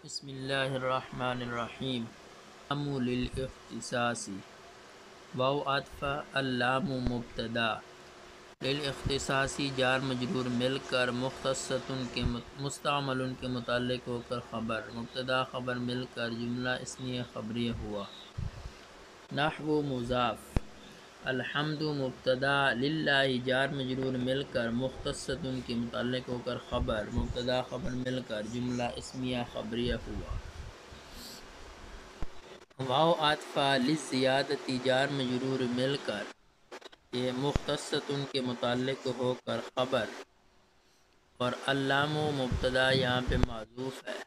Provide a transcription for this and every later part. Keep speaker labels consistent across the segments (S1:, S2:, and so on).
S1: بسم اللہ الرحمن الرحیم۔ اللام للاختصاصی واو عطف اللام مبتدا للاختصاصی جار مجرور مل کر مستعمل کے متعلق ہو کر خبر مبتدا خبر مل کر جملہ اسمیہ خبریہ ہوا۔ نحو مضاف الحمد مبتدا للہ جار مجرور مل کر مختصۃ کے متعلق ہو کر خبر مبتدا خبر مل کر جملہ اسمیہ خبریہ ہوا۔ واو عطف للزیادتی جار مجرور مل کر یہ مختصۃ کے متعلق ہو کر خبر اور اللام مبتدا یہاں پہ معذوف ہے،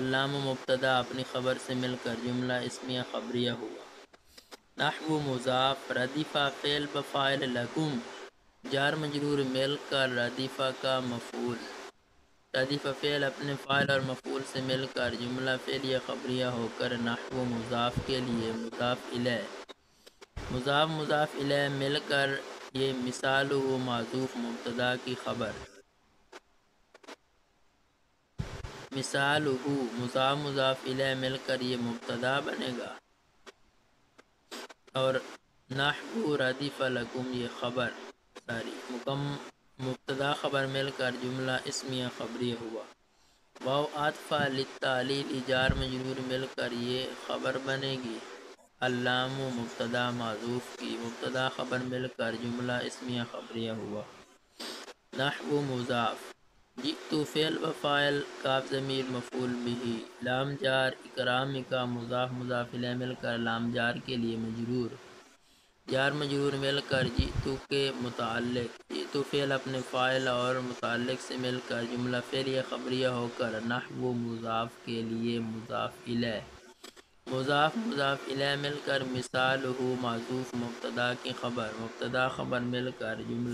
S1: اللام مبتدا اپنی خبر سے مل کر جملہ اسمیہ خبریہ ہوا۔ نحو مضاف ردیفہ فعل بفاعل لکم جار مجرور مل کر ردیفہ کا مفعول، ردیفہ فعل اپنے فاعل اور مفعول سے مل کر جملہ فعلیہ خبریہ ہو کر نحو مضاف کے لیے مضاف الیہ مل کر یہ مثال و معذوف مبتدا کی خبر مثال مضاف الیہ مل کر یہ مبتدا بنے گا اور نحو ردیفہ لکم یہ خبر مبتدا خبر مل کر جملہ اسمیہ خبریہ ہوا۔ واو عطف للتعلیل جار مجرور مل کر یہ خبر بنے گی اللام مبتدا معذوف کی، مبتدا خبر مل کر جملہ اسمیہ خبریہ ہوا۔ نحو مضاف جئت فعل و فاعل کاف ضمیر مفعول به لام جار اکرام کا مضاف الیہ مل کر لام جار کے لیے مجرور، جار مجرور مل کر جئت کے متعلق، جئت فعل اپنے فاعل اور متعلق سے مل کر جملہ فعلیہ خبریہ ہو کر نحو مضاف کے لیے مضاف الیہ مل کر مثال معذوف مبتدا کی خبر مبتدا خبر مل کر جملہ